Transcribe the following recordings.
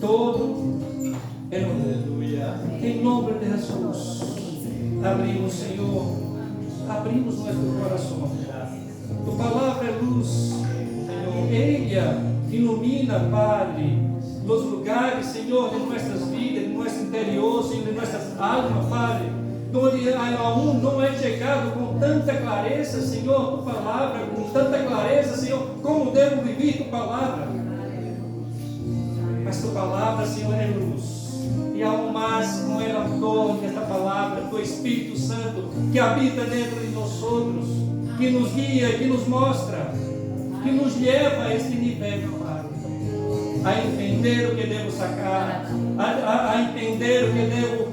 todo el aleluya. Em nome de Jesus, abrimos, Senhor, abrimos nosso coração. Tu palavra é luz, Senhor. Ella ilumina, Padre, nos lugares, Senhor, de nossas vidas, de nosso interior, Senhor, de nossas almas, Padre, onde aún não é chegado com tanta clareza, Senhor, tu palavra, com tanta clareza, Senhor, como devo viver tu palavra. Mas tu palavra, Senhor, é luz. E aún mais com o autor desta palavra, tu Espírito Santo, que habita dentro de nós outros, que nos guia, que nos mostra, que nos leva a este nível, Pai, a entender o que devo sacar, a entender o que devo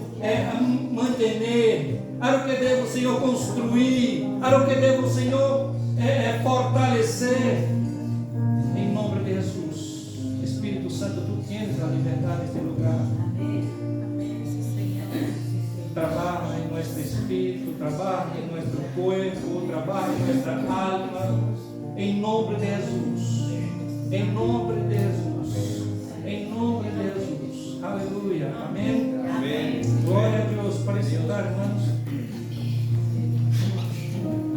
manter, a o que devo, Senhor, construir, a o que devo, Senhor, fortalecer. Em nome de Jesus, Espírito Santo, tu tens a liberdade neste lugar. Trabalha em nosso espírito, trabalha em nosso corpo, trabalha em nossa alma, em nome de Jesus, em nome de Jesus, em nome de Jesus, aleluia, amém? Amém. Glória a Deus, para sentar, irmãos,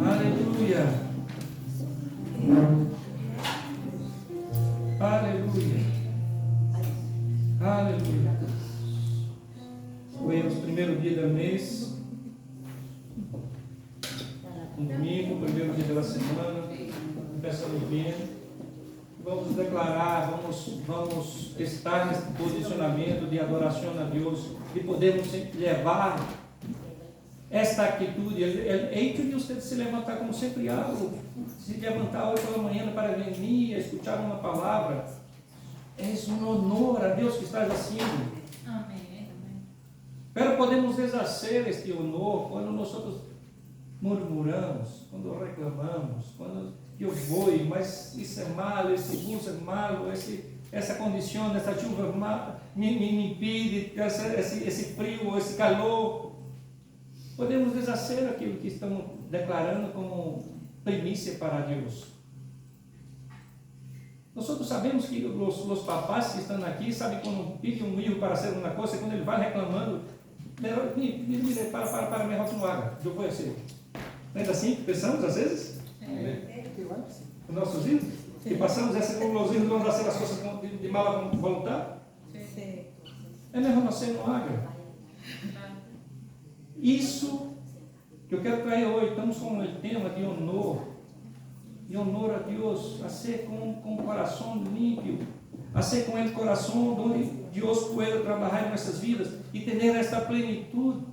aleluia, aleluia, aleluia. Foi o primeiro dia do mês, um domingo, primeiro dia da semana, começamos bem. Vamos declarar, vamos estar nesse posicionamento de adoração a Deus, de podermos levar esta atitude. É hecho de você se levantar como sempre hago, se levantar hoje pela manhã para vir, escutar uma palavra. É um honor a Deus que estás haciendo. Amém. Pero podemos exercer este honor quando nós murmuramos, quando reclamamos, quando eu vou, mas isso é malo, esse bus é malo, essa condição, essa chuva me impede, esse frio, esse calor. Podemos exercer aquilo que estamos declarando como primícia para Deus. Nós sabemos que os papás que estão aqui sabem quando pede um filho para fazer uma coisa, quando ele vai reclamando, mire, para, melhor que não haga, eu vou ser. Não é assim que pensamos às vezes? Os nossos filhos? Que passamos essa conclusão de não fazer as coisas de mala vontade? É melhor nós ser não haga. Isso que eu quero trazer hoje, estamos com o tema de honor a Deus, a ser com o coração limpo, a ser com o coração onde Deus pode trabalhar em nossas vidas e ter esta plenitude,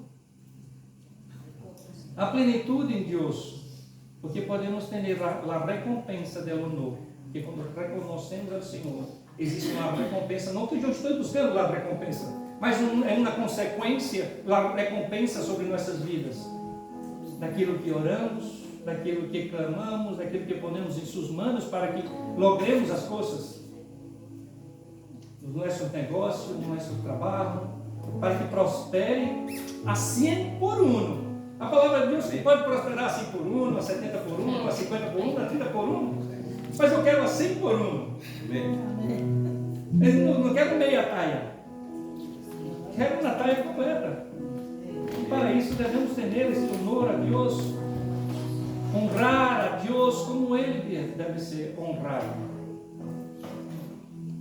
a plenitude em Deus, porque podemos ter a recompensa do honor, porque quando reconhecemos ao Senhor, existe uma recompensa, não que eu estou buscando a recompensa, mas é uma consequência, a recompensa sobre nossas vidas, daquilo que oramos, daquilo que clamamos, daquilo que ponemos em suas mãos para que logremos as coisas no nosso negócio, no nosso trabalho, para que prospere a 100 por 1. A palavra de Deus que pode prosperar a 100 por 1, a 70 por 1, a 50 por 1, a 30 por 1, mas eu quero a 100 por 1. Eu não quero meia taia, quero uma taia completa. E para isso devemos ter esse honor a Deus, honrar a Deus como Ele deve ser honrado.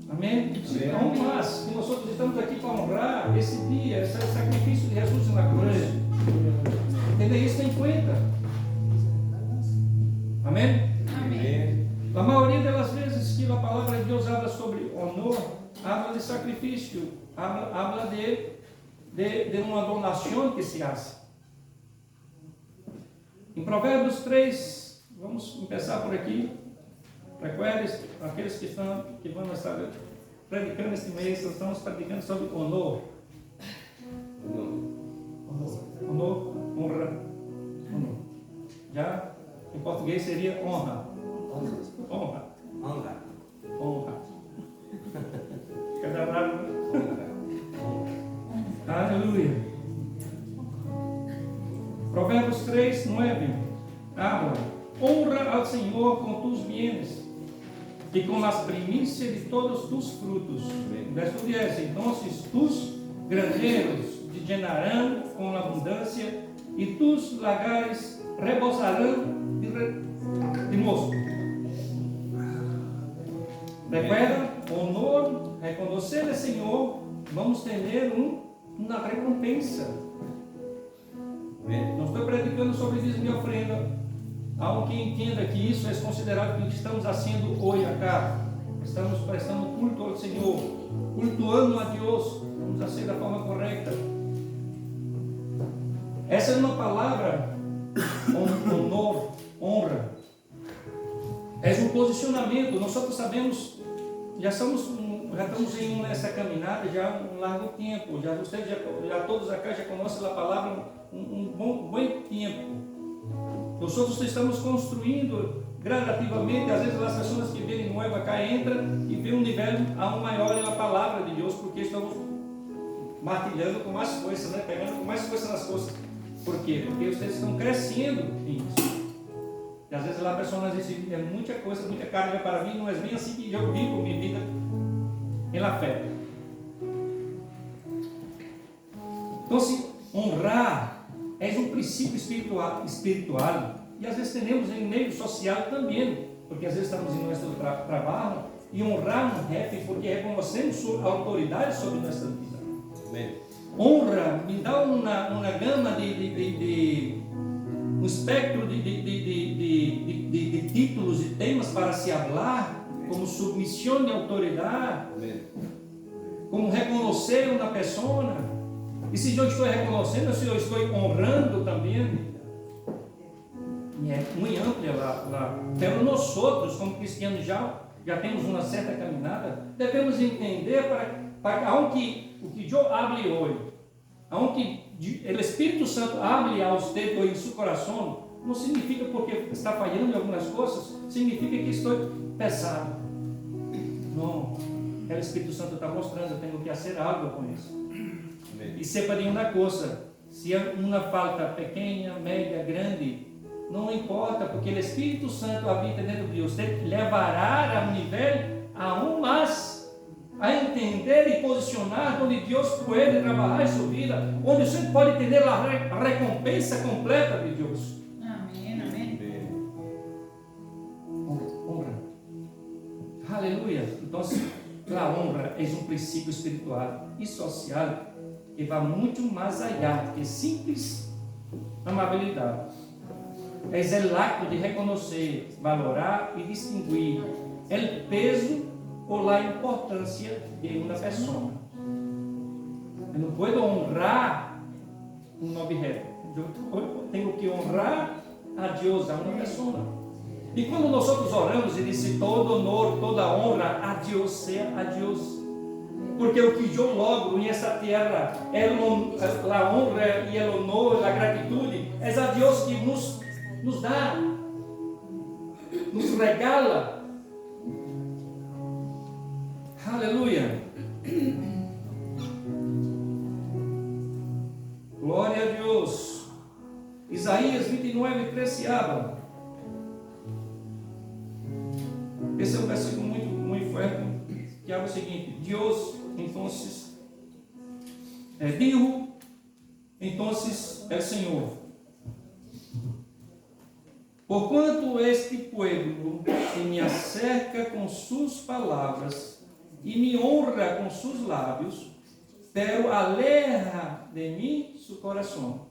Amém? Não mais que nós estamos aqui para honrar esse dia, esse sacrifício de Jesus na cruz. Entender isso em conta. Amém? Amém. A maioria das vezes que a palavra de Deus habla sobre honor, habla de sacrifício, habla de uma donação que se faz. Em Provérbios 3, vamos começar por aqui. Recuerden, aqueles que vão estar predicando este mês, nós estamos predicando sobre honor. Honor, honra. Honor. Já em português seria honra. Honra. Fica raro, né? Aleluia. Provérbios 3, 9. 3, 9. Habla, honra ao Senhor com tus bienes, com tus bienes, com tus bienes, com tus bienes, com tus bienes, com tus bienes, com tus bienes, com tus bienes, com tus bienes, com tus bienes, com tus bienes, com tus bienes, com tus bienes, com tus bienes, con tus bienes, e com las primicias de todos tus frutos. Verso 10. Entonces tus graneros llenarán con abundância e tus lagares rebosarán de mosto. Recuerda, honor, reconocer al Senhor, vamos ter uma recompensa. Não estou predicando sobre dízimo e ofrenda. Há que entenda que isso é considerado que estamos fazendo hoje acá. Estamos prestando culto ao Senhor, cultuando a Deus. Vamos fazer da forma correta. Essa é uma palavra, honor, honra. É um posicionamento. Nós sabemos, já estamos em essa caminhada já há um largo tempo. Já todos acá já conhecem a palavra bom tempo. Nós estamos construindo gradativamente. Às vezes as pessoas que vêm novas cá entram e vêem um nível maior na palavra de Deus, porque estamos martilhando com mais força, né? Pegando com mais força nas coisas. Por quê? Porque vocês estão crescendo nisso. E às vezes lá a pessoa diz assim, é muita coisa, muita carga para mim, não é bem assim que eu vivo minha vida pela fé. Então, se honrar é um princípio espiritual, e às vezes temos em meio social também, porque às vezes estamos em nosso trabalho e honrar um chefe porque reconhecemos sua autoridade sobre nossa vida. Amém. Honra me dá uma gama de um espectro de títulos e temas para se falar, como submissão de autoridade, como reconhecer uma pessoa. E se eu estou reconhecendo, se eu estou honrando também, é muito ampla lá. Pero nós outros, como cristianos, já temos uma certa caminhada, devemos entender para aonde o que eu abro hoje, aonde o Espírito Santo abre a você hoje em seu coração, não significa porque está falhando em algumas coisas, significa que estou pesado. Não, o Espírito Santo está mostrando, eu tenho que fazer algo com isso. Amém. E sepa de uma coisa, se é uma falta pequena, média, grande, não importa, porque o Espírito Santo habita dentro de você, levará a um nível aún mais a entender e posicionar onde Deus pode trabalhar em sua vida, onde você pode ter a recompensa completa de Deus. Amém, amém. Honra. Aleluia. Então, a honra é um princípio espiritual e social que vai muito mais allá que simples amabilidade. É o ato de reconhecer, valorar e distinguir o peso ou a importância de uma pessoa. Eu não posso honrar um objeto, eu tenho que honrar a Deus, a uma pessoa. E quando nós oramos e disse todo honor, toda honra a Deus, seja a Deus. Porque o que eu logro nessa terra é a honra e o honor, a gratitude, é a Deus que nos dá, nos regala. Aleluia. Glória a Deus. Isaías 29:13 habla. Esse é um versículo muito forte, que habla o seguinte: Deus, entonces, dijo, entonces el Senhor, porquanto este pueblo se me acerca com suas palavras e me honra com seus lábios, pero aleja de mim su coração,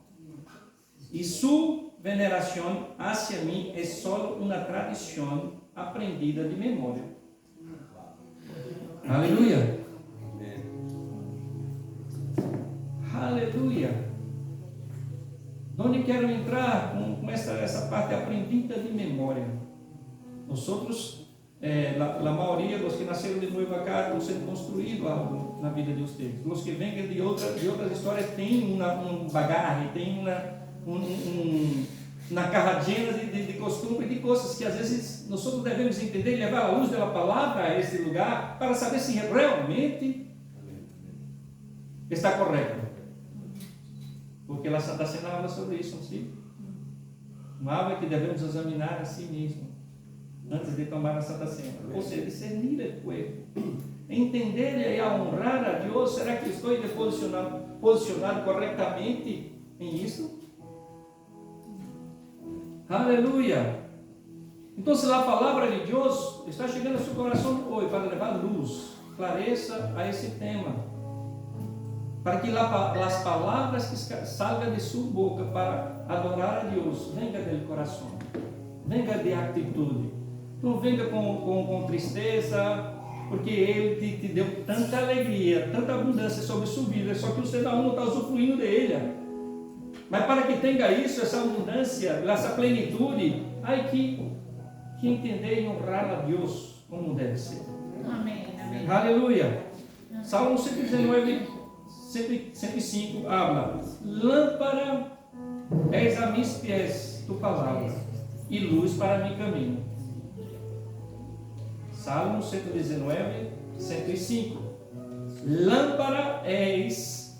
e su veneração hacia mim é só uma tradição aprendida de memória. Aleluia. Aleluia. Onde quero entrar com essa parte aprendida de memória? Nós outros, a maioria dos que nasceram de novo acá estão sendo construídos algo na vida de vocês. Os que vêm de outras histórias têm um bagagem, têm uma carradinha de costume, de coisas que às vezes nós outros devemos entender e levar a luz da palavra a esse lugar para saber se realmente está correto. Porque ela está sendo sobre isso, não sim? Uma aula que devemos examinar a si mesmo. antes de tomar a Santa Cena. Ou seja, discernir o pueblo. Entender e a honrar a Deus. Será que estou posicionado corretamente em isso? Aleluia! Então, se a palavra de Deus está chegando ao seu coração hoje para levar luz, clareza a esse tema, para que as palavras que salgam de sua boca para adorar a Deus venga do coração, venga de atitude, não venga com tristeza, porque Ele te deu tanta alegria, tanta abundância sobre sua vida, só que você ainda não está usufruindo dele. Mas para que tenha isso, essa abundância, essa plenitude, há que entender e honrar a Deus como deve ser. Amém. Amém. Aleluia. Salmo 119, 105, habla: lâmpada és a mis pés, tu palavra, e luz para meu caminho. Salmo 119, 105. Lâmpada és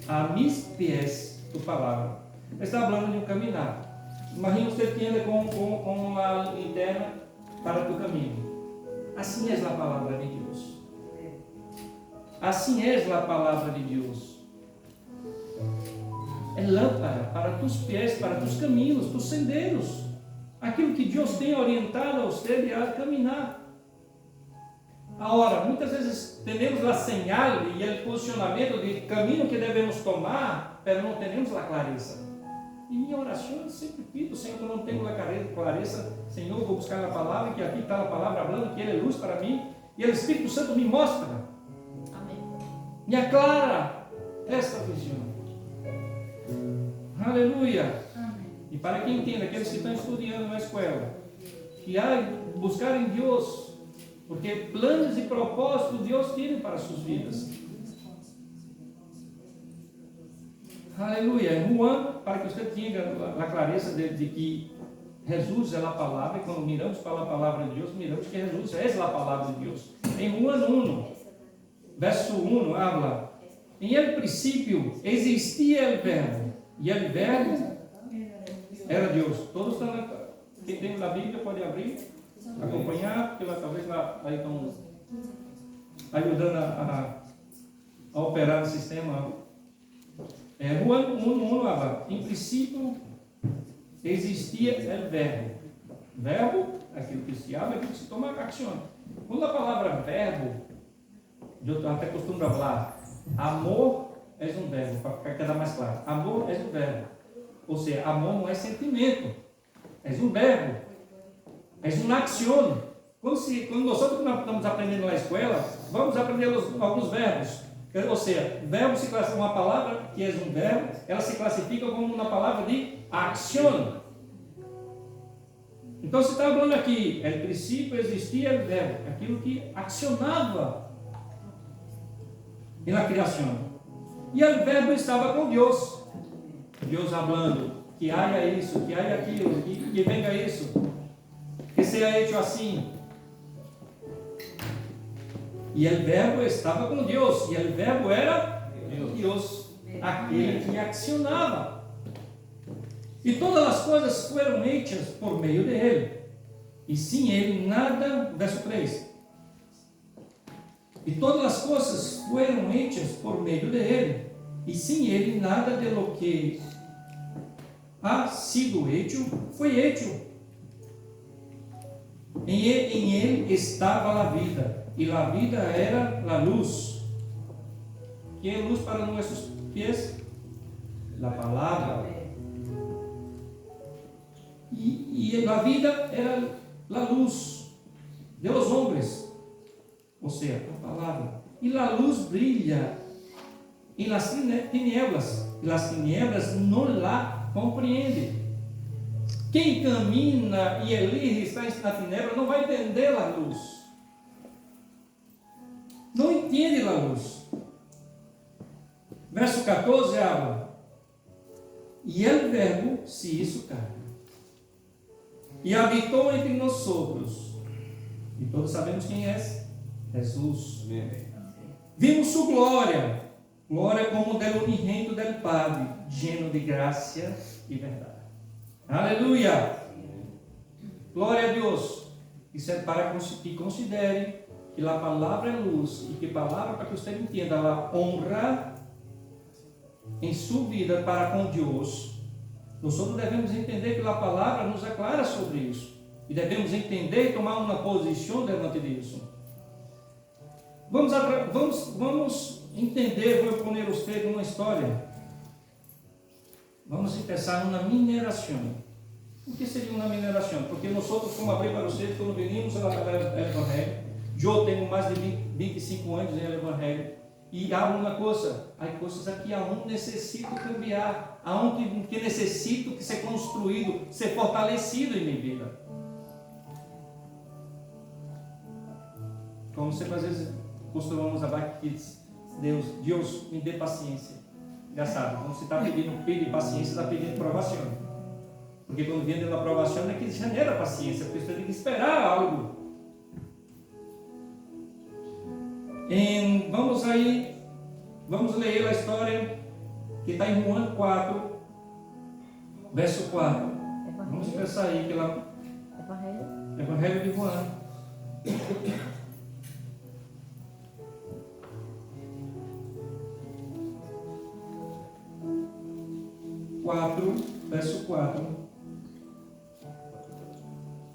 a mis pés, tu palavra. Está falando de um caminhar. Imagina você que anda com uma linterna para tu caminho. Assim é a palavra de Deus. Assim é a palavra de Deus. É lâmpada para tus pés, para tus caminhos, tus sendeiros. Aquilo que Deus tem orientado a você a caminhar. Agora, muitas vezes temos a señal e o posicionamento de caminho que devemos tomar, mas não temos a clareza. E minha oração eu sempre pido: Senhor, eu não tenho a clareza, Senhor, vou buscar a palavra, que aqui está a palavra falando que Ele é luz para mim, e o Espírito Santo me mostra, Amém. me aclara esta visão. Aleluia! Amém. E para quem entenda, aqueles que estão estudando na escola, que há buscar em Deus, porque planos e propósitos Deus tem para as suas vidas. Aleluia. Juan, para que você tenha a clareza de que Jesus é a palavra, e quando miramos para a palavra de Deus, miramos que Jesus é a palavra de Deus. Em Juan 1, verso 1, habla: em el princípio existia o verbo, e o verbo era Deus. Todos estão, quem tem na Bíblia pode abrir, acompanhar, porque talvez lá estão ajudando a operar o sistema. Juan 1, habla: em princípio existia o verbo. Verbo, aquilo que se habla, aquilo que se toma ação. Quando a palavra verbo, eu até costumo falar, amor é um verbo, para ficar mais claro. Amor é um verbo. Ou seja, amor não é sentimento, é um verbo, é uma ação. Quando nós estamos aprendendo na escola, vamos aprender alguns verbos. Ou seja, verbo se classifica, uma palavra que é um verbo, ela se classifica como uma palavra de ação. Então, se está falando aqui, no princípio existia o verbo, aquilo que acionava na criação. E o verbo estava com Deus. Deus falando que haja isso, que haja aquilo, que venga isso, que seja hecho assim. E o verbo estava com Deus, e o verbo era Deus, aquele que acionava. E todas as coisas foram hechas por meio dele, e sem ele nada, verso 3. E todas as coisas foram hechas por meio dele, e sem ele nada de lo que ha sido hecho foi hecho. Em ele estava a vida, e a vida era a luz. Que é luz para nossos pés? A palavra. E a vida era a luz de los homens, ou seja, a palavra. E a luz brilha em las tinieblas, e las tinieblas não la compreendem. Quem camina e elige está na tiniebla não vai entender a luz. Não entende a luz. Verso 14 habla: e o verbo se hizo carne, e habitou entre nós outros. E todos sabemos quem é Jesus. Vimos sua glória, glória como del unigênito del Padre, lleno de graça e verdade. Aleluia! Glória a Deus! Isso é para que considere que a palavra é luz e que a palavra, para que você entenda, a honra em sua vida para com Deus. Nós devemos entender que a palavra nos aclara sobre isso. E devemos entender e tomar uma posição diante disso. Vamos entender, vou poner você uma história. Vamos pensar numa mineração. O que seria uma mineração? Porque nós, como abri para vocês, quando venimos ao Evangelho, eu tenho mais de 25 anos em Evangelho, e há uma coisa, há coisas aqui aonde necessito cambiar, aonde que necessito que ser construído, ser fortalecido em minha vida. Como sempre às vezes costumamos falar que Deus me dê paciência. Engraçado, quando você está pedindo paciência, está pedindo provação. Porque quando vem da aprovação é que genera paciência, porque você tem que esperar algo. Vamos ler a história que está em João 4, verso 4. Vamos pensar aí que lá. Evangelho de João. 4, verso 4.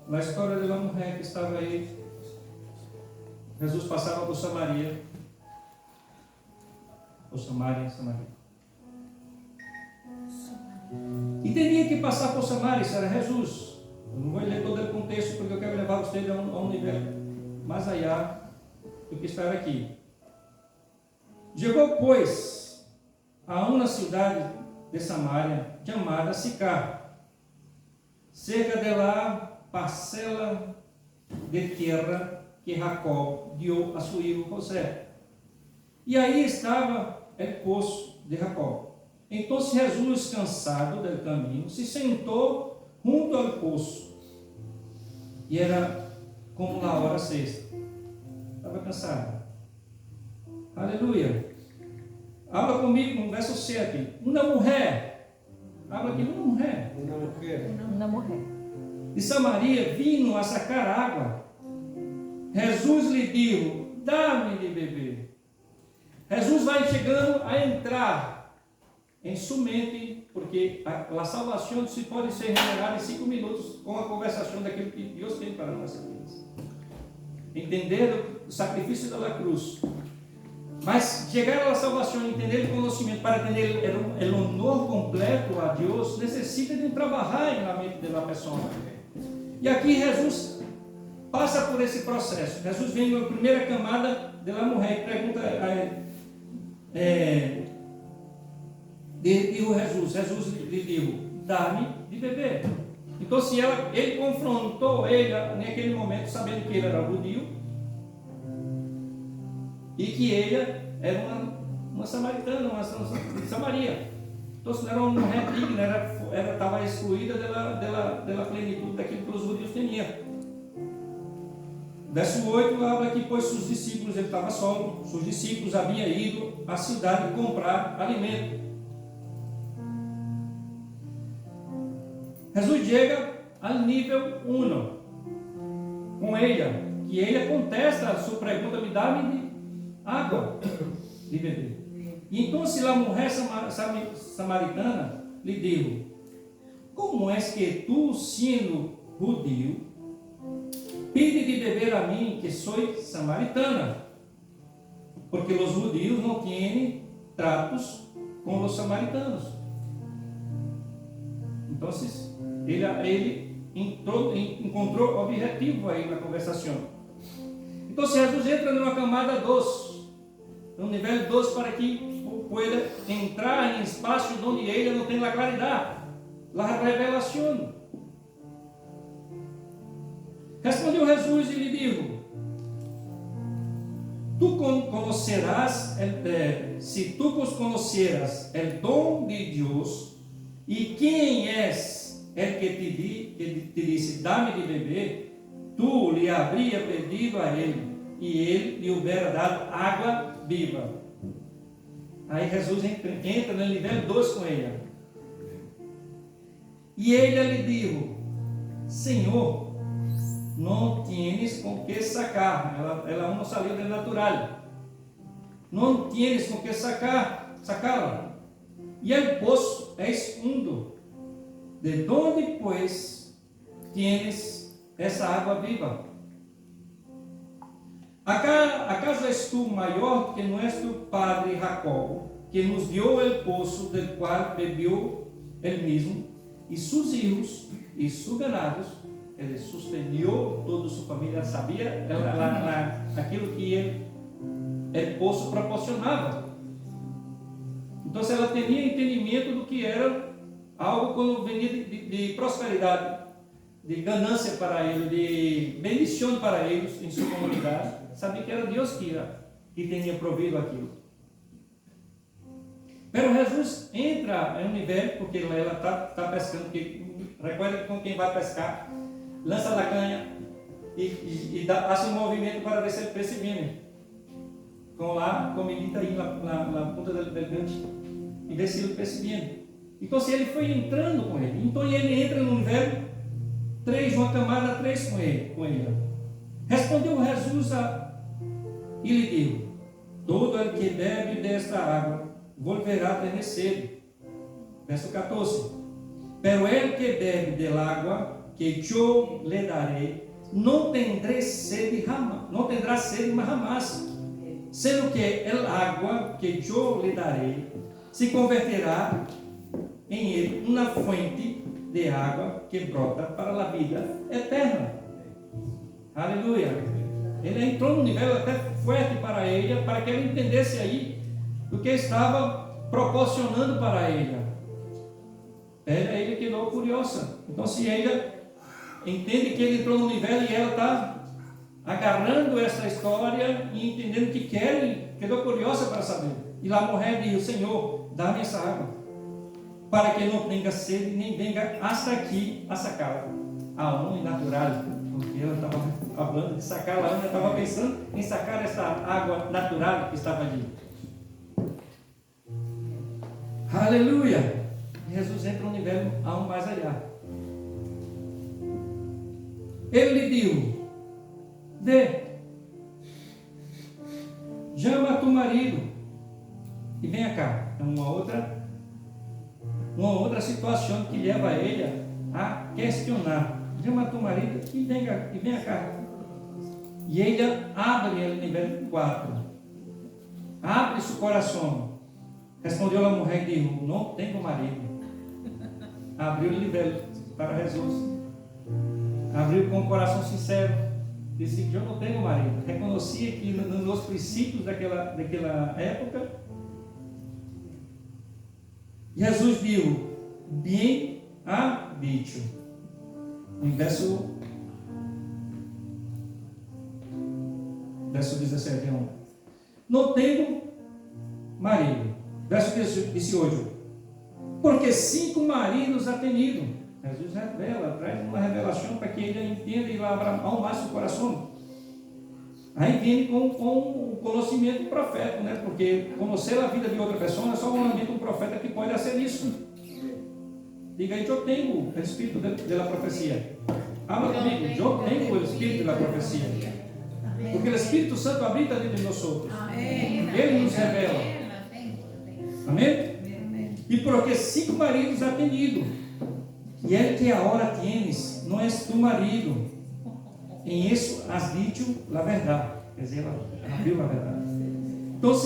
Na história da mulher que estava aí, Jesus passava por Samaria. Ou Samaria. E teria que passar por Samaria, isso era Jesus. Eu não vou ler todo o contexto, porque eu quero levar vocês a um nível mais allá do que estar aqui. Chegou, pois, a uma cidade de Samaria, chamada Sicar, cerca de lá, parcela de terra que Jacó deu a seu filho José. E aí estava o poço de Jacó. Então Jesus, cansado do caminho, se sentou junto ao poço. E era como na hora sexta. Estava cansado. Aleluia. Habla comigo no verso 7. Uma mulher. Habla aqui, uma mulher. Uma mulher. De Samaria vindo a sacar água. Jesus lhe disse: dá-me de beber. Jesus vai chegando a entrar em sua mente, porque a salvação se pode ser regenerada em 5 minutos com a conversação daquilo que Deus tem para nós. Entender o sacrifício da cruz. Mas chegar à salvação, entender o conhecimento, para entender o honor completo a Deus, necessita de trabalhar na mente da pessoa. E aqui Jesus passa por esse processo. Jesus vem na primeira camada da mulher e pergunta a ele. Jesus lhe disse: dá-me de beber. Então, se ele confrontou ele naquele momento, sabendo que ele era judeu e que ele era uma samaritana, uma de Samaria. Então, não era uma mulher digna, estava excluída da plenitude daquilo que os judeus tinham. Verso 8 habla que, pois, seus discípulos, ele estava solo, seus discípulos haviam ido à cidade comprar alimento. Jesus chega ao nível 1 com ela, que ele contesta a sua pergunta: me dá-me de água de beber. E então, se a mulher samaritana lhe disse: como é que tu, sendo judeu, pede de beber a mim, que sou samaritana? Porque os judeus não têm tratos com os samaritanos. Então, ele encontrou objetivo aí na conversação. Então, Jesus entra numa camada 2, no nível 2, para que pueda entrar em espaço onde ele não tem a claridade, a revelação. Respondeu Jesus e lhe disse: tu conhecerás, se tu conheceras o dom de Deus, e quem és el que te disse: dá-me de beber, tu lhe habria pedido a ele, e ele lhe houvera dado água viva. Aí Jesus entra no nível 2 com ele. E ele lhe disse: Senhor, no tienes con qué sacar. Ela uno salió del natural. No tienes con qué sacarla. Y el pozo es hondo. ¿De dónde pues tienes esa agua viva? ¿Acaso es tú mayor que nuestro padre Jacob, que nos dio el pozo del cual bebió él mismo, y sus hijos y sus ganados? Ele sustenió toda su familia, sabia aquilo que el poço proporcionava. Então ela tinha entendimento do que era algo quando venia de prosperidade, de ganância para eles, de bendição para eles em sua comunidade. Sabia que era Deus que tinha provido aquilo. Pero Jesus entra em um nível, porque ela está pescando, porque recuerda que com quem vai pescar, lança a canha e faz um movimento para ver se ele peixe vem. Com lá, comidita aí na ponta do gancho e ver se ele peixe vem. Então, se ele foi entrando com ele, então ele entra no nível 3, uma camada 3 com ele. Respondeu Jesus e lhe disse: todo el que bebe desta água volverá a ter sede. Verso 14. Pero el que bebe del agua que yo le daré, no tendrá sede jamás, sendo que el agua que yo le daré se converterá em ele uma fuente de água que brota para a vida eterna. Aleluia. Ele entrou num nível até forte para ele, para que ele entendesse aí o que estava proporcionando para ele. Era ele que quedou curiosa. Então, se ela entende que ele entrou no nível e ela está agarrando essa história e entendendo que quedou curiosa para saber. E lá a mulher disse: Senhor, dá-me essa água, para que não tenha sede, nem venha hasta aqui a sacá-la. A homem natural, porque ela estava falando de sacá-la, ela estava pensando em sacar essa água natural que estava ali. Aleluia! Jesus entra no nível aún mais allá. Ele lhe disse: chama tu marido e venha cá. É uma outra situação que leva ele a questionar. Chama tu marido e venha cá. E ele abre ele nível 4. Abre seu coração. Respondeu a mulher e disse: não tenho marido. Abriu o nível para Jesus. Abriu com o coração sincero. Disse que eu não tenho marido. Reconhecia que nos princípios daquela época, Jesus disse: bem ha dicho. Em verso 17, não tenho marido. Verso 18. Porque 5 maridos ha tenido. Jesus revela, traz uma revelação para que ele entenda e abra ao mais o coração. Aí vem com o conhecimento profético, né? Porque conhecer a vida de outra pessoa é só um profeta que pode fazer isso. Diga aí: eu tenho o espírito da profecia. Habla comigo: eu tenho o espírito da profecia. Porque o Espírito Santo habita dentro de nós. Ele nos revela. Amém? E porque 5 maridos ha tenido, e el que ahora tienes não é tu marido. Em isso has dicho a verdade. Quer dizer, ela abriu a verdade. Então,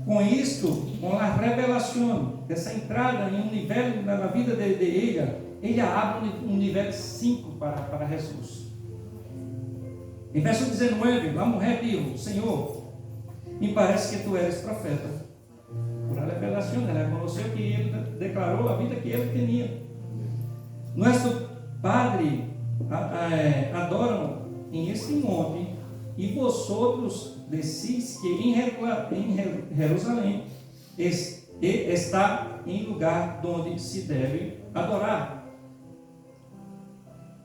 com isto, com a revelação dessa entrada em um nível na vida de ela abre um nível 5 para Jesus. Em verso 19, a mulher disse: Senhor, me parece que tu eres profeta. Por a revelação, ela reconheceu que ele declarou a vida que ele tinha. Nosso Padre adoram em este monte, e vosotros decís que em Jerusalém está em lugar onde se deve adorar.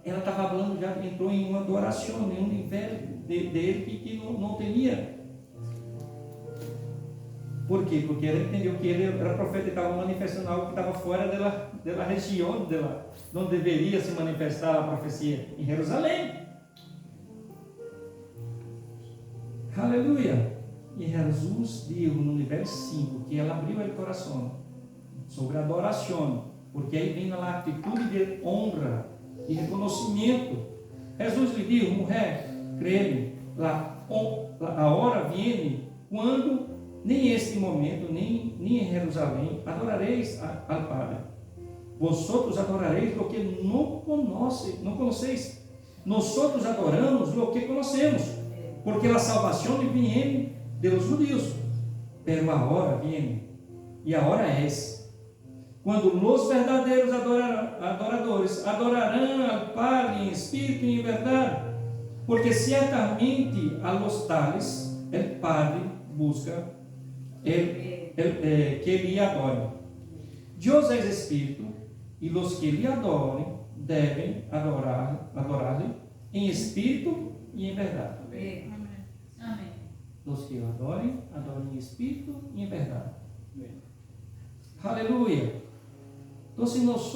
Ela estava falando, já entrou em uma adoração, em um nível dele que não tinha. Por quê? Porque ela entendeu que ele era profeta e estava manifestando algo que estava fora da região onde deveria se manifestar a profecia, em Jerusalém. Aleluia. E Jesus dijo no nível 5 que ela abriu o coração sobre a adoração, porque aí vem a atitude de honra e reconhecimento. Jesus lhe disse: mulher, crê-me, a hora vem quando nem este momento, nem em Jerusalém, adorareis ao Padre. Vosotros adorareis o que não conheceis. Nós adoramos o que conhecemos, porque a salvação vem de los judíos. Pero a hora vem, e a hora é, quando os verdadeiros adoradores adorarão ao Padre em espírito e em verdade, porque ciertamente a los tales el Padre busca que lhe adorem. Deus é espírito, e os que lhe adorem devem adorar-lhe em espírito e em verdade. Amém. Amém. Os que o adorem em espírito e em verdade. Aleluia. Então, se nós,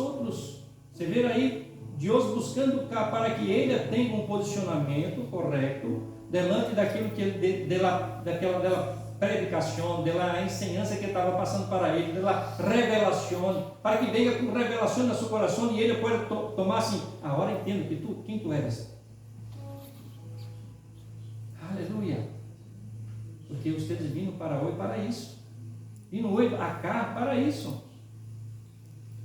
você vê aí, Deus buscando para que ele tenha um posicionamento correto delante daquilo que daquela predicação, da ensinança que estava passando para ele, da revelação, para que venha com revelação no seu coração e ele pode tomar assim: agora entendo que quem tu eres. Aleluia. Porque vocês viram para hoje para isso. Viram hoje acá para isso.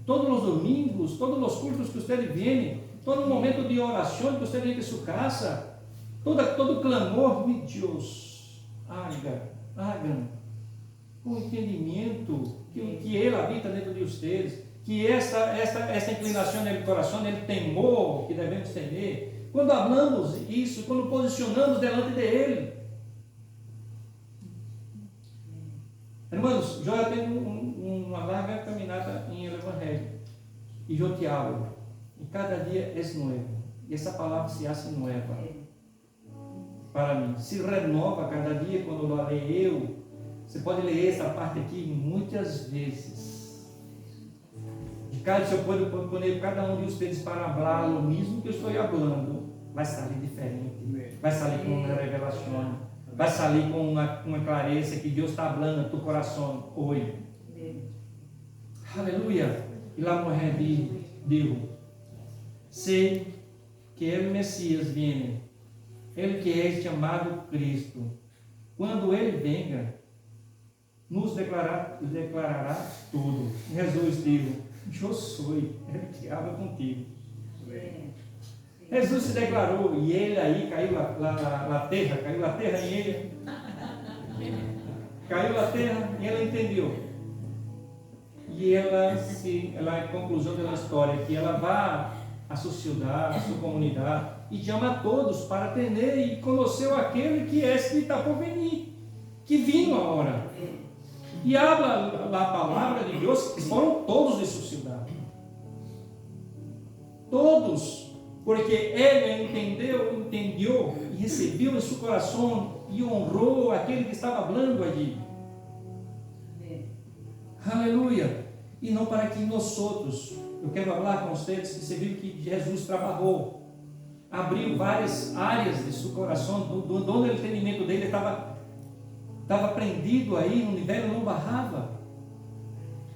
Todos os domingos, todos os cultos que vocês vêm, todo momento de oração que você vem de sua casa, todo clamor, meu Deus, hagam com entendimento que Ele habita dentro de vocês, que esta inclinação no coração, ele temor que devemos ter, quando falamos isso, quando posicionamos delante de Ele. Irmãos, eu já tenho uma larga caminhada em Evangelho, e eu te hablo, e cada dia é novo, e essa palavra se hace nova para mim, se renova cada dia quando eu leio. Você pode ler essa parte aqui muitas vezes. Se eu pode poner cada um de vocês para falar o mesmo que eu estou falando, vai sair diferente, vai sair com uma revelação, vai sair com uma clareza que Deus está falando no teu coração hoje. Aleluia. E a mulher disse: sei que o Messias vem, ele que é chamado Cristo. Quando ele venga, nos declarará tudo. Jesus disse: eu sou ele que habla contigo. Jesus se declarou, e ele aí caiu a terra em ele. Caiu a terra e ela entendeu. E a conclusão da história é que ela vai à sua cidade, à sua comunidade, e chama a todos para atender e conhecer aquele que está por venir, que vinha a hora. E habla a palavra de Deus, que foram todos de sua cidade. Todos, porque ele entendeu e recebeu em seu coração e honrou aquele que estava falando ali. Aleluia. E não para que nós outros, eu quero falar com vocês que você viu que Jesus trabalhou, abriu várias áreas de seu coração, do dono do entendimento dele estava prendido aí, no nível não barrava.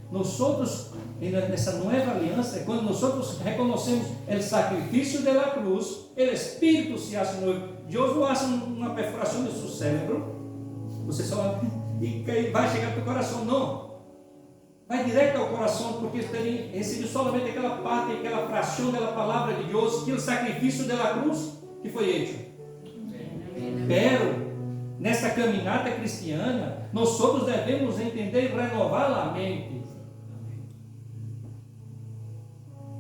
Nós outros, nessa nova aliança, quando nós outros reconhecemos o sacrifício da cruz, o Espírito se hace novo. Deus não hace uma perfuração do seu cérebro, você só e vai chegar para o coração, não. Vai direto ao coração, porque você recebeu somente aquela parte, aquela fração da palavra de Deus, aquele sacrifício da cruz que foi feito. Pero, nessa caminhada cristiana, nós todos devemos entender e renovar a mente.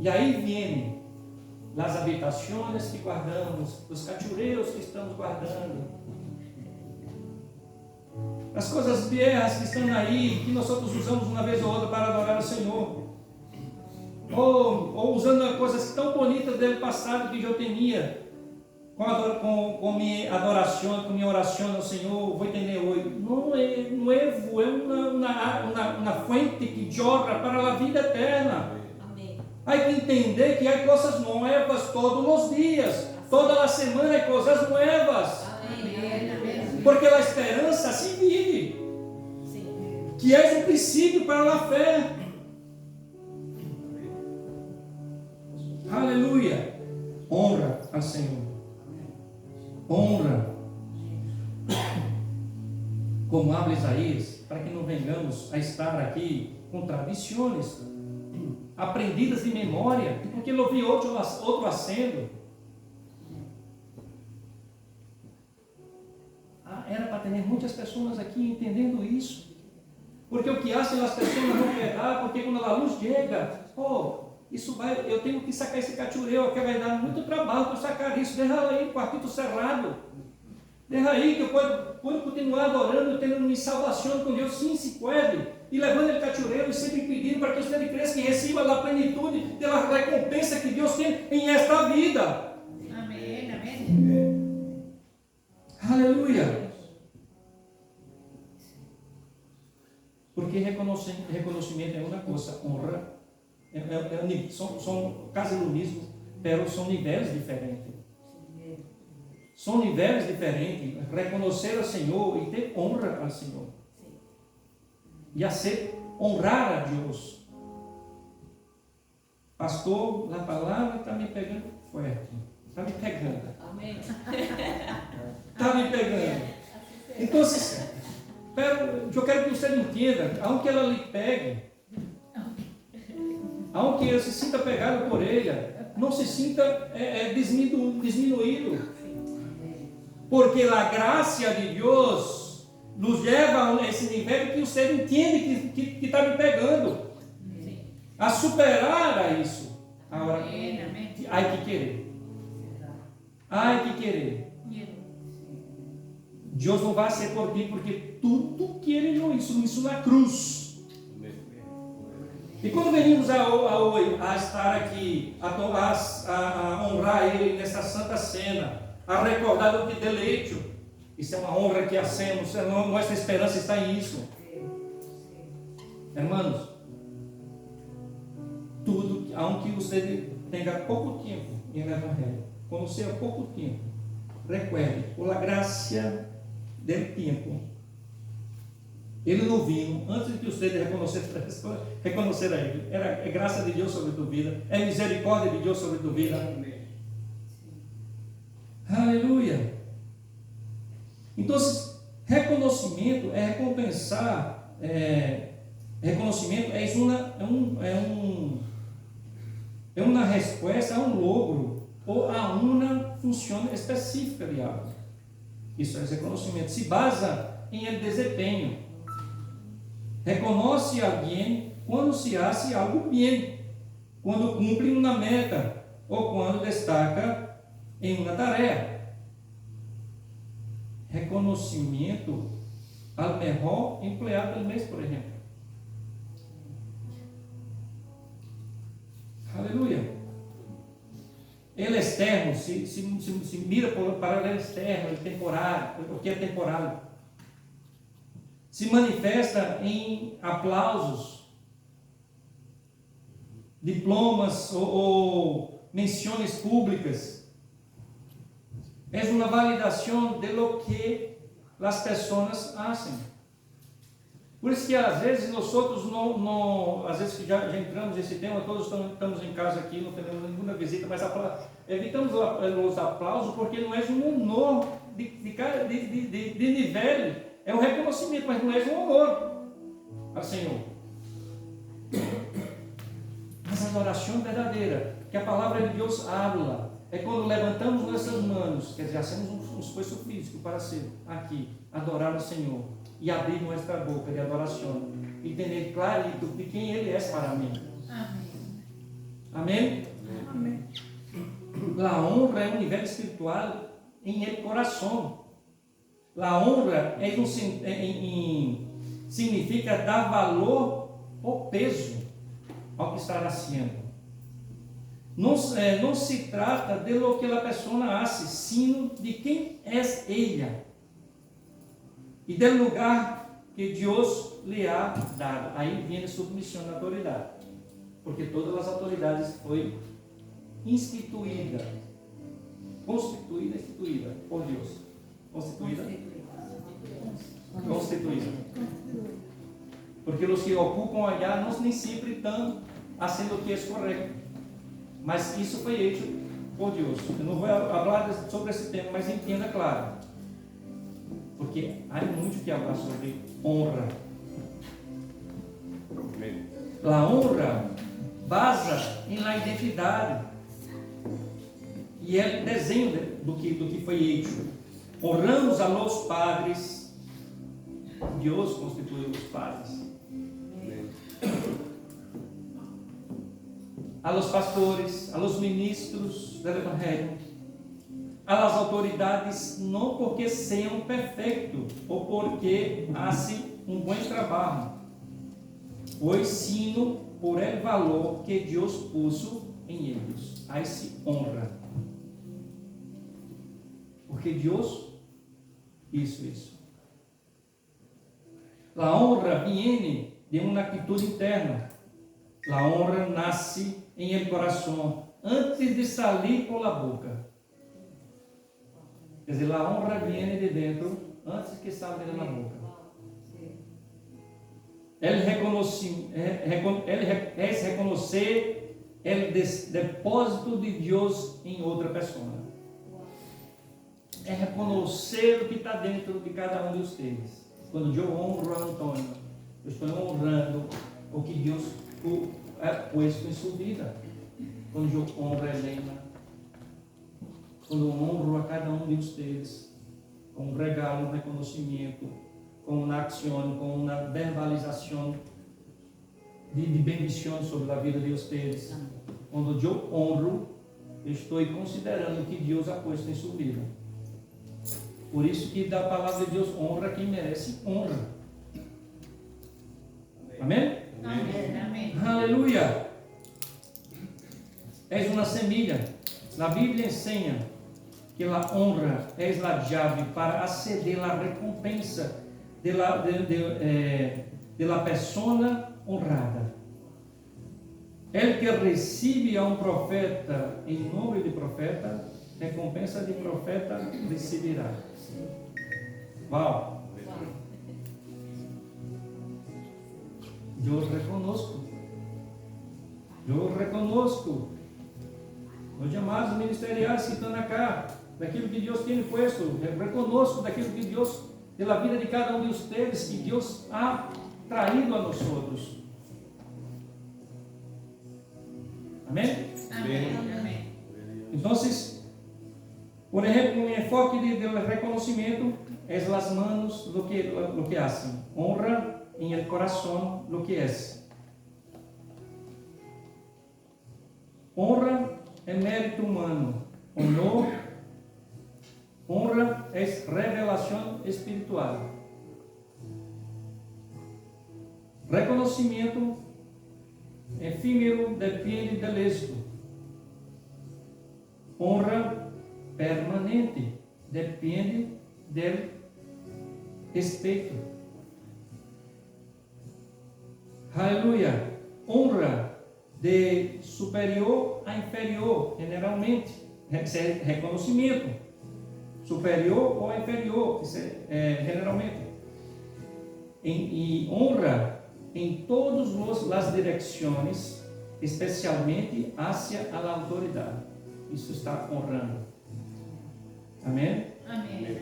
E aí vem as habitações que guardamos, os cachureiros que estamos guardando, as coisas viejas que estão aí, que nós outros usamos uma vez ou outra para adorar o Senhor, ou usando coisas tão bonitas do passado que eu tinha, com minha adoração, com minha oração ao Senhor, vou entender hoje. Não é uma fonte que jorra para a vida eterna. Amém. Há que entender que há coisas novas todos os dias, toda a semana há coisas novas. Amém. Porque a esperança assim vive. Que é o princípio para a fé. Aleluia. Honra ao Senhor. Honra. Como habla Isaías, para que não venhamos a estar aqui com tradições aprendidas de memória, porque ele ouviu outro acendo. Era para ter muitas pessoas aqui entendendo isso. Porque o que acham as pessoas não pegar, porque quando a luz chega, isso vai, eu tenho que sacar esse cachureu, que vai dar muito trabalho para sacar isso. Deixa aí, quartito cerrado. Deixa aí, que eu posso continuar adorando, tendo minha salvação com Deus, sim, se pode. E levando ele cachureu e sempre pedindo para que você cresça e receba a plenitude pela recompensa que Deus tem em esta vida. Amém, amém. Aleluia. Porque reconhecimento é uma coisa, honra são casualismos, mas são níveis diferentes. São níveis diferentes. Reconhecer ao Senhor e ter honra ao Senhor. E a ser honrar a Deus. Pastor, a palavra está me pegando forte. Está me pegando. Amém. Está me pegando. Então, eu quero que você entenda, aonde ela lhe pegue, aonde ele se sinta pegado por ela, não se sinta diminuído. Porque a graça de Deus nos leva a esse nível que você entende que está me pegando. A superar a isso. Agora, há que querer. Há que querer. Deus não vai ser por ti, porque tudo que Ele não isso na cruz. E quando venimos a estar aqui, a honrar Ele nessa santa cena, a recordar do que deleito, isso é uma honra que hacemos, nossa esperança está em isso. Irmãos, tudo, aunque você tenha pouco tempo em Evangelho, quando você há pouco tempo, recuerde, por a graça del tempo, Ele não viu, antes de que você reconhecer a Ele, é graça de Deus sobre a tua vida, é misericórdia de Deus sobre a tua vida. Aleluia. Então, reconhecimento é recompensar, reconhecimento é uma resposta a um logro ou a uma função específica de algo. Isso é reconhecimento. Se basa em desempenho. Reconhece alguém quando se hace algo bem, quando cumpre uma meta ou quando destaca em uma tarefa. Reconhecimento ao melhor empregado do mês, por exemplo. Aleluia. Ele externo, se mira para o externo, ele temporário, o que é temporário. Se manifesta em aplausos, diplomas ou menções públicas. É uma validação de lo que as pessoas fazem. Por isso que às vezes nós outros às vezes que já entramos nesse tema, todos estamos em casa aqui, não temos nenhuma visita, mas evitamos os aplausos porque não é um honor de nível, é um reconhecimento, mas não é um honor ao Senhor. Mas a adoração verdadeira, que a palavra de Deus habla, é quando levantamos nossas mãos, quer dizer, hacemos um esforço físico para ser aqui, adorar o Senhor e abrir nossa boca de adoração e ter clarito de quem Ele é para mim. Amém? Amém? A honra é um nível espiritual em el coração. A honra significa dar valor ou peso ao que está nascendo. Não se trata de lo que a pessoa hace, sino de quem é ela e do lugar que Deus lhe ha dado. Aí vem a submissão à autoridade, porque todas as autoridades foram instituída por Deus. Constituída constituído. Porque os que ocupam allá não nem sempre estão fazendo o que é correto. Mas isso foi feito por Deus. Eu não vou falar sobre esse tema, mas entenda claro. Porque há muito que falar sobre honra. A honra basa em la identidade. E é o desenho do que foi feito. Honramos a los padres. Deus constituiu os padres. A los pastores, a los ministros do Evangelho, a las autoridades, não porque sejam perfeitos ou porque fazem um bom trabalho, pois sim por el valor que Deus puso em eles. Aí se honra. Porque Deus isso. A honra viene de uma atitude interna. A honra nasce em el coração antes de sair por la boca. Quer dizer, a honra viene de dentro antes que salga da boca. Ele reconhecer o depósito de Deus em outra pessoa. É reconhecer o que está dentro de cada um de vocês. Quando eu honro a Antônio, eu estou honrando o que Deus pôs em sua vida. Quando eu honro a Helena, quando eu honro a cada um de vocês, com um regalo, um reconhecimento, com uma ação, com uma verbalização de bendição sobre a vida de vocês. Quando eu honro, eu estou considerando que Deus ha posto em sua vida. Por isso que da palavra de Deus, honra quem merece honra. Amém? Amém. Aleluia. És uma semilha. A Bíblia ensina que a honra é a chave para aceder à recompensa de la persona honrada. El que recebe a um profeta em nome de profeta, recompensa de profeta receberá. Uau! Eu reconozco os chamados ministeriais que estão acá, daquilo que Deus tem posto, eu reconozco daquilo que Deus, pela vida de cada um de vocês, que Deus ha traído a nós outros. Amém? Amém. Então, por exemplo, um enfoque de reconhecimento é as manos lo que hacen, honra em el coração lo que es. Honra é mérito humano, honra é revelação espiritual. Reconhecimento efímero depende do êxito. Honra permanente depende do respeito. Aleluia. Honra de superior a inferior, generalmente, isso é reconhecimento. Superior ou inferior, isso generalmente. E honra em todas as direções, especialmente hacia a autoridade. Isso está honrando. Amém? Amém.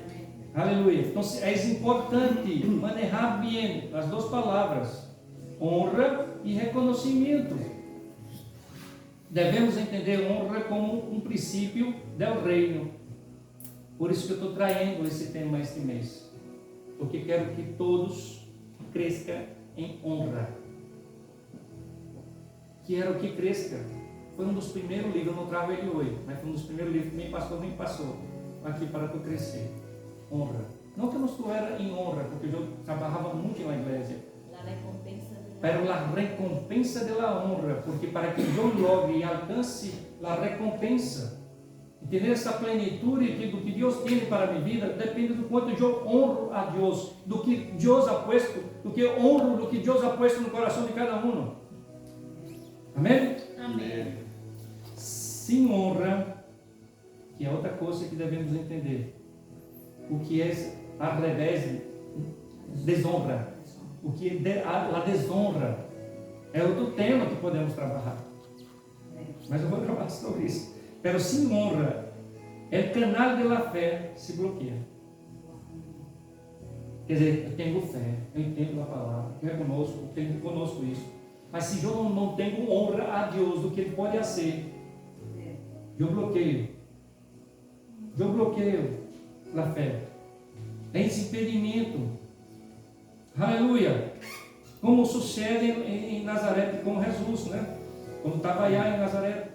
Aleluia. Então é importante manejar bem as duas palavras, honra e reconhecimento. Devemos entender honra como um princípio do reino. Por isso que eu estou trazendo esse tema este mês, porque quero que todos cresçam em honra. Quero que cresça. Foi um dos primeiros livros, eu não trago ele hoje, mas foi um dos primeiros livros que meu pastor me passou aqui para tu crescer. Honra. Não que eu não estivesse em honra, porque eu trabalhava muito na igreja. Pero a recompensa de la honra, porque para que eu logre e alcance a recompensa, e ter essa plenitude do que Deus tem para a minha vida, depende do quanto eu honro a Deus, do que Deus ha puesto, do que eu honro, do que Deus ha puesto no coração de cada um. Amém? Amém. Sem honra, que é outra coisa que devemos entender, o que é ao revés Desonra. O que a desonra é outro tema que podemos trabalhar. Mas eu vou trabalhar sobre isso. Pero sin honra, o canal da fé se bloqueia. Quer dizer, eu tenho fé, eu entendo a palavra, eu tenho conosco isso. Mas se eu não tenho honra a Deus do que Ele pode fazer, eu bloqueio. Eu bloqueio a fé. É esse impedimento. Aleluia. Como sucede em Nazaré com Jesus, né? Quando estava aí em Nazaré,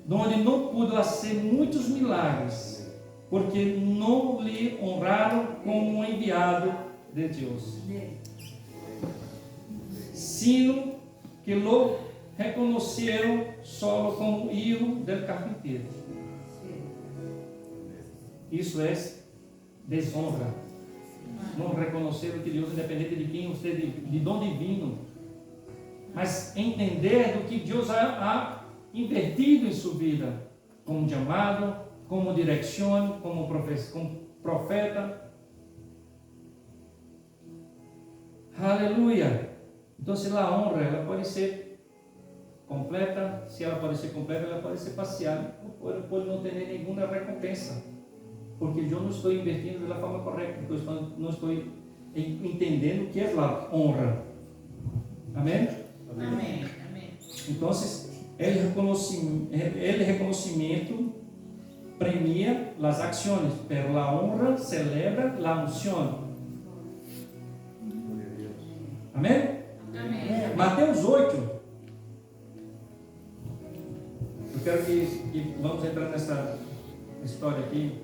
onde não pôde fazer muitos milagres, porque não lhe honraram como um enviado de Deus, sino que lo reconheceram só como hijo del carpinteiro. Isso é desonra. Não reconhecer que Deus, independente de quem você, de dom divino, mas entender do que Deus ha invertido em sua vida, como chamado, como direção, como profeta. Aleluia. Então, se a honra, ela pode ser completa. Se ela pode ser completa, ela pode ser parcial. Pode não ter nenhuma recompensa, porque eu não estou invertindo da forma correta, porque eu não estou entendendo o que é a honra. Amém? Amém. Amém. Então, el reconocimiento premia las acciones, pero la honra celebra la unción. Amém? Amém. Mateus 8. Eu quero que vamos entrar nessa história aqui,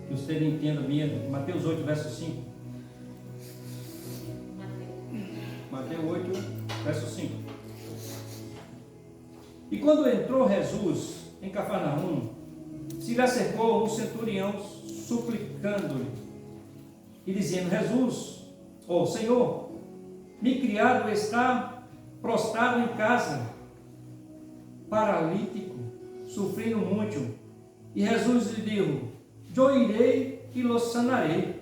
que você entenda bem. Mateus 8, verso 5. Mateus 8, verso 5. E quando entrou Jesus em Cafarnaum, se lhe acercou um centurião suplicando-lhe e dizendo: Jesus, Senhor, meu criado está prostrado em casa, paralítico, sofrendo muito. E Jesus lhe disse: eu irei e lo sanarei.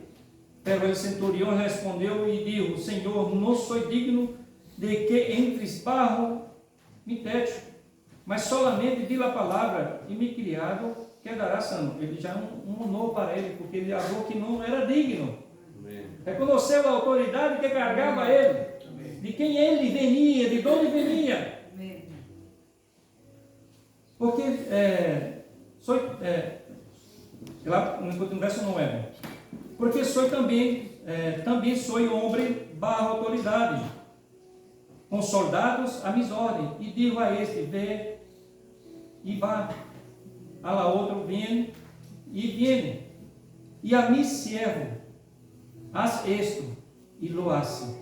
Pero o centurião respondeu e disse: Senhor, não sou digno de que entres bajo mi techo, mas solamente diga a palavra e meu criado quedará sano. Ele já não para ele, porque ele achou que não era digno. Reconheceu a autoridade que carregava ele, de quem ele venia, de onde venia. Porque lá no verso 9, porque sou também sou homem barra autoridade, com soldados a mis ordens, e digo a este: vê e vá, a la outro vem e viene, e a mi siervo haz esto e lo hace.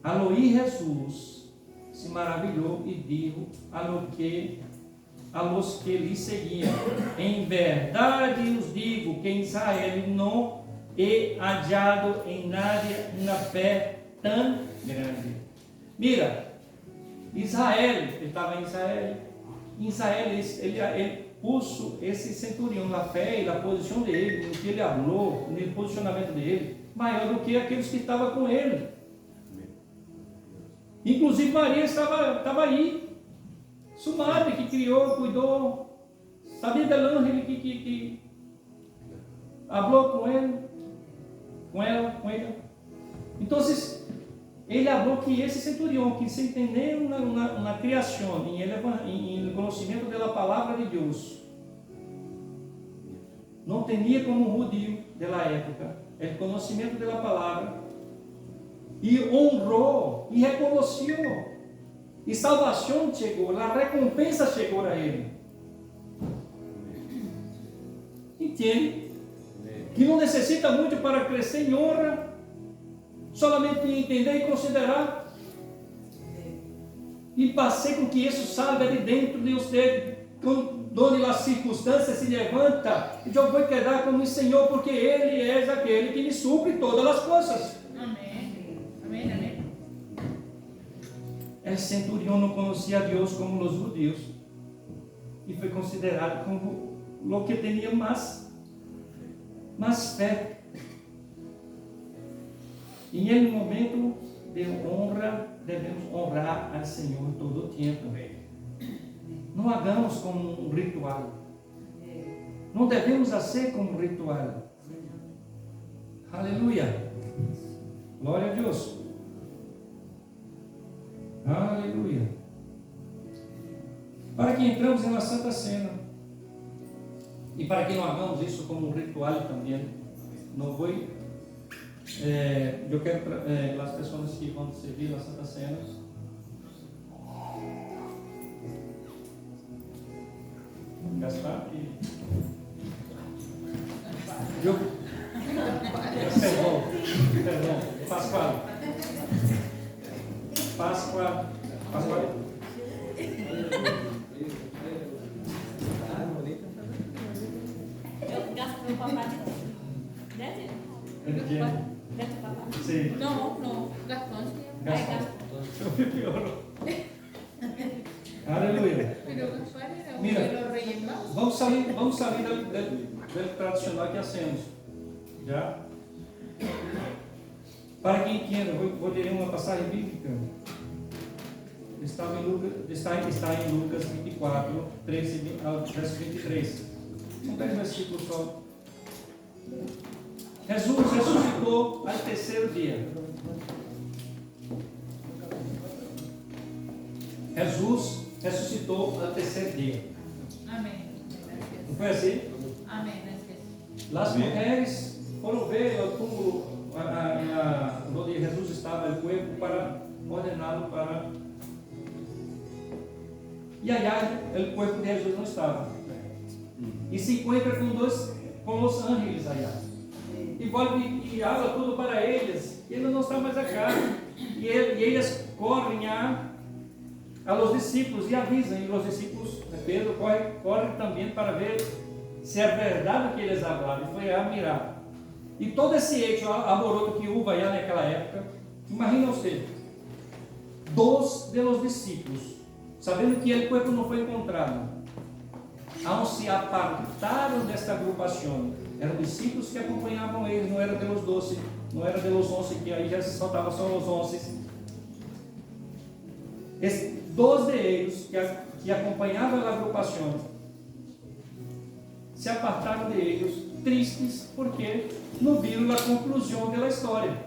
Al oír Jesus se maravilhou e disse a los que lhe seguiam: em verdade os digo que em Israel não he hallado em nadie uma fé tão grande. Mira, Israel, ele estava em Israel. Em Israel ele puso esse centurião na fé e na posição dele, no que ele falou, no posicionamento dele, maior do que aqueles que estavam com ele. Inclusive Maria estava aí, sua madre que criou, cuidou, sabia del ángel que falou com ela. Então, ele falou que esse centurião, que se entendeu na criação, em conhecimento da palavra de Deus, não tinha como um judío da época o conhecimento da palavra, e honrou, e reconheceu, e salvação chegou, a recompensa chegou a ele. Entende? Que não necessita muito para crescer em honra, solamente entender e considerar, e fazer com que isso salga de dentro de você, onde as circunstâncias se levanta, e eu vou quedar como o Senhor, porque Ele é aquele que me supre todas as coisas. Amém. Amém. Amém. El centurião não conhecia a Deus como os judeus, e foi considerado como o que tinha mais fé. E em momento de honra, devemos honrar ao Senhor todo o tempo. Não hagamos como um ritual. Não devemos fazer como um ritual. Aleluia. Glória a Deus. Aleluia. Para que entramos na Santa Cena. E para que não hagamos isso como um ritual também. Não vou. Eu quero as pessoas que vão servir na Santa Cena. Gaspar e perdão, Pascoal. Eu gasto meu papá de novo. Deve papá. Sim. No, Gastón. Piorou. Aleluia. Pero Gaspar era Mira. uno de los reyes magos. Vamos sair do tradicional que hacemos. Já? Para quem entenda, vou ler uma passagem bíblica. Está em Lucas 24, 13 ao verso 23. São 10 versículos só. Jesus ressuscitou ao terceiro dia. Jesus ressuscitou ao terceiro dia. Amén. Não foi assim? Amén. Es que As mulheres foram ver o túmulo onde Jesus estava, o corpo, para ordená-lo para. E allá o corpo de Jesus não estava. E se encontra com os ángeles allá. E volta e habla tudo para eles. E ele não está mais acá. E eles correm a los discípulos e avisam. E os discípulos, Pedro, corre também para ver se é verdade o que eles falaram. E foi a mirar. E todo esse hecho amoroso que houve allá naquela época, imagina você, 2 de los discípulos, sabendo que o corpo não foi encontrado, ao se apartaram desta agrupação. Eram discípulos que acompanhavam eles, não eram dos 12, não era dos 11, que aí já se soltava só os 11. 2 de eles que acompanhavam a agrupação se apartaram de eles, tristes, porque não viram a conclusão da história,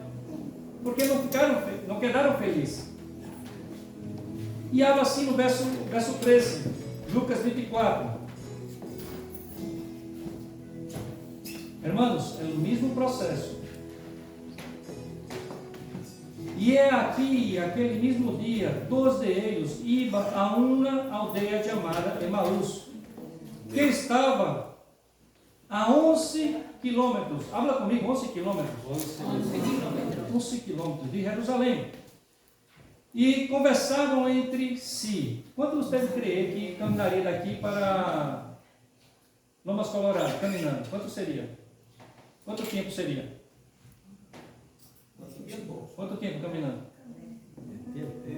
porque não quedaram felizes. E habla assim no verso 13, Lucas 24. Hermanos, é o mesmo processo. E é aqui, aquele mesmo dia, 2 de eles iam a uma aldeia chamada Emaús, que estava a 11 quilômetros. Habla comigo, 11 quilômetros. 11 quilômetros de Jerusalém. E conversavam entre si. Quantos devem crer que caminaria daqui para Lomas Colorado, caminhando? Quanto seria? Quanto tempo seria? Quanto tempo caminhando?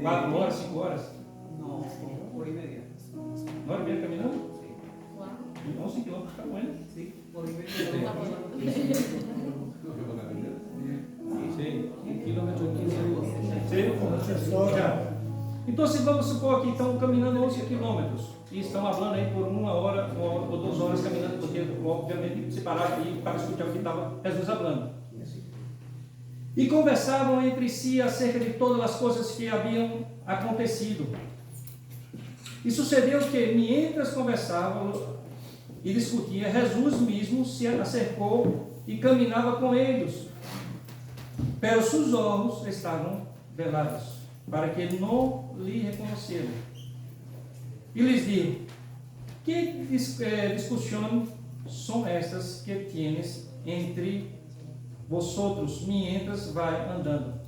4 horas, 5 horas? No, 1h30. 1h30 caminhando? 11 quilômetros para onde? Sí, 1h30. Sí, 1 kilómetro y 15 minutos. Já. Então, se vamos supor que estão caminhando 11 quilômetros e estão falando aí por 1 hora ou 2 horas caminhando, porque obviamente se parar aqui para escutar o que estava Jesus falando. E conversavam entre si acerca de todas as coisas que haviam acontecido. E sucedeu que, mientras conversavam e discutiam, Jesus mesmo se acercou e caminhava com eles. Pero seus olhos estavam velados, para que não lhe reconheceram. E lhes disse: que discussões são estas que tienes entre vosotros, mientras vai andando?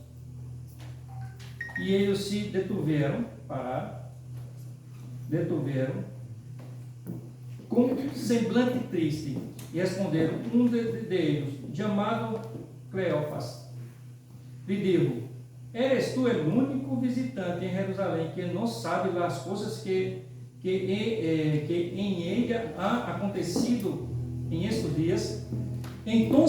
E eles se detuveram, com semblante triste, e responderam um deles, chamado Cleófas, lhe digo: eres tu o único visitante em Jerusalém que não sabe as coisas que em ella ha acontecido em estes dias? Então